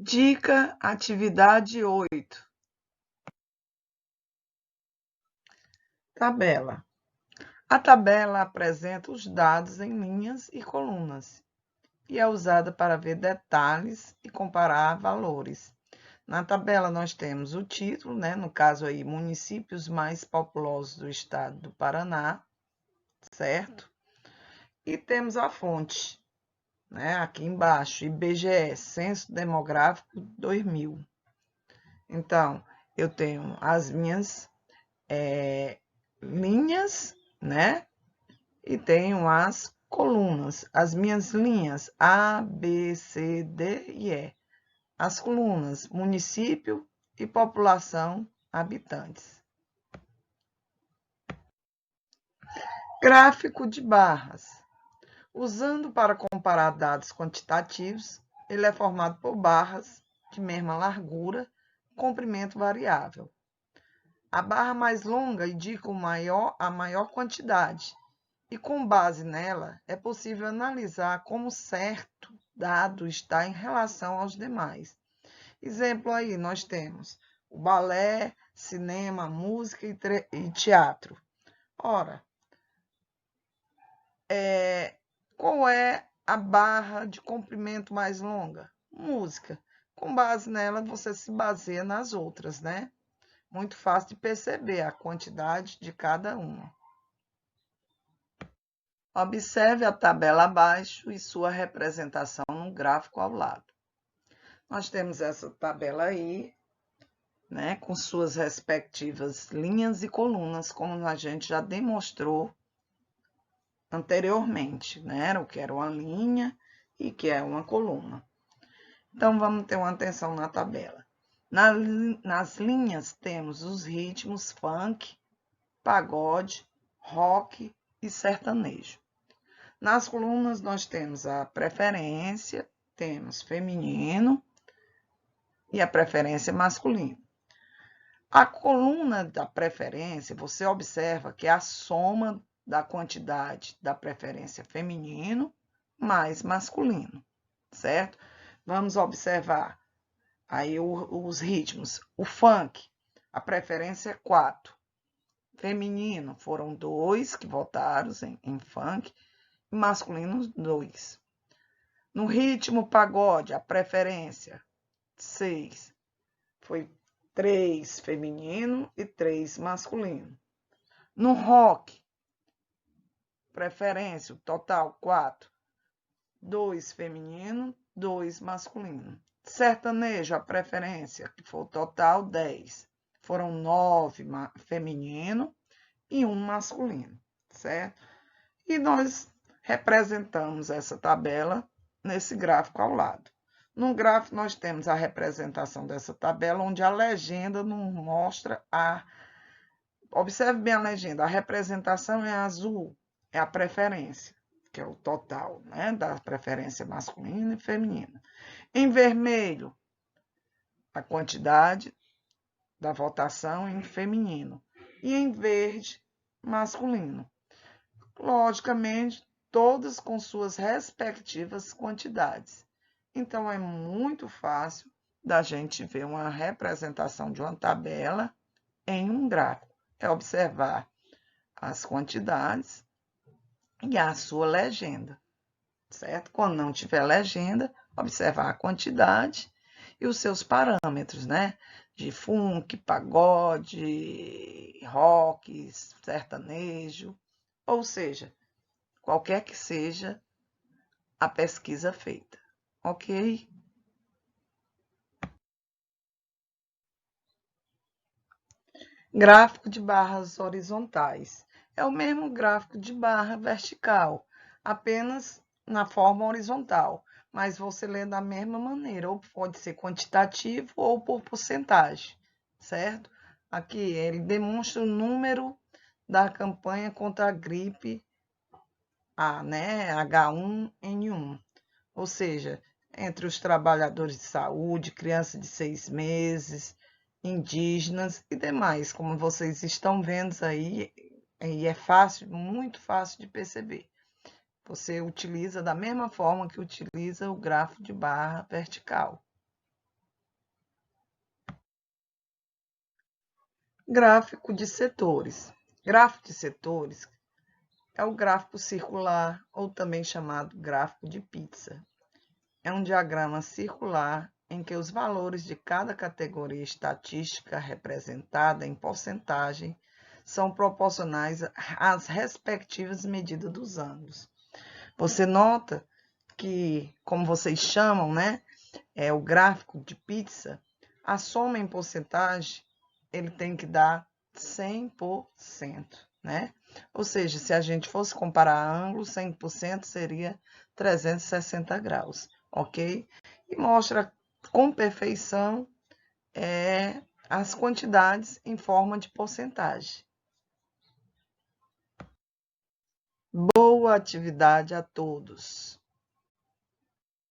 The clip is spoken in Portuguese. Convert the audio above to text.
Dica, atividade 8. Tabela. A tabela apresenta os dados em linhas e colunas e é usada para ver detalhes e comparar valores. Na tabela nós temos o título, no caso aí, municípios mais populosos do estado do Paraná, certo? E temos a fonte, aqui embaixo, IBGE, Censo Demográfico 2000. Então, eu tenho as minhas linhas, e tenho as colunas, as minhas linhas A, B, C, D e E. As colunas, município e população, habitantes. Gráfico de barras. Usando para comparar dados quantitativos, ele é formado por barras de mesma largura, comprimento variável. A barra mais longa indica a maior quantidade, e com base nela é possível analisar como certo dado está em relação aos demais. Exemplo aí, nós temos o balé, cinema, música e teatro. Ora, qual é a barra de comprimento mais longa? Música. Com base nela, você se baseia nas outras, Muito fácil de perceber a quantidade de cada uma. Observe a tabela abaixo e sua representação no gráfico ao lado. Nós temos essa tabela aí, com suas respectivas linhas e colunas, como a gente já demonstrou anteriormente, O que era uma linha e que é uma coluna. Então, vamos ter uma atenção na tabela. Nas linhas temos os ritmos funk, pagode, rock e sertanejo. Nas colunas nós temos a preferência, temos feminino e a preferência masculina. A coluna da preferência, você observa que é a soma da quantidade da preferência feminino mais masculino, certo? Vamos observar aí os ritmos. O funk, a preferência é 4. Feminino, foram 2 que votaram em funk, e masculino 2. No ritmo pagode, a preferência 6. Foi 3 feminino e 3 masculino. No rock, preferência, o total 4. 2 feminino, 2 masculino. Sertanejo, a preferência, que foi o total 10. Foram 9 feminino e 1 masculino, certo? E nós representamos essa tabela nesse gráfico ao lado. No gráfico, nós temos a representação dessa tabela, onde a legenda nos mostra a... Observe bem a legenda, a representação é azul, é a preferência, que é o total, da preferência masculina e feminina. Em vermelho, a quantidade da votação em feminino. E em verde, masculino. Logicamente, todas com suas respectivas quantidades. Então, é muito fácil da gente ver uma representação de uma tabela em um gráfico. É observar as quantidades e a sua legenda, certo? Quando não tiver legenda, observar a quantidade e os seus parâmetros, De funk, pagode, rock, sertanejo, ou seja, qualquer que seja a pesquisa feita, ok? Gráfico de barras horizontais. É o mesmo gráfico de barra vertical, apenas na forma horizontal, mas você lê da mesma maneira, ou pode ser quantitativo ou por porcentagem, certo? Aqui ele demonstra o número da campanha contra a gripe A, H1N1, ou seja, entre os trabalhadores de saúde, crianças de 6 meses, indígenas e demais, como vocês estão vendo aí, e é fácil, muito fácil de perceber. Você utiliza da mesma forma que utiliza o gráfico de barra vertical. Gráfico de setores. Gráfico de setores é o gráfico circular, ou também chamado gráfico de pizza. É um diagrama circular em que os valores de cada categoria estatística representada em porcentagem são proporcionais às respectivas medidas dos ângulos. Você nota que, como vocês chamam, né, é o gráfico de pizza, a soma em porcentagem, ele tem que dar 100%, né? Ou seja, se a gente fosse comparar ângulo, 100% seria 360 graus, ok? E mostra com perfeição as quantidades em forma de porcentagem. Boa atividade a todos!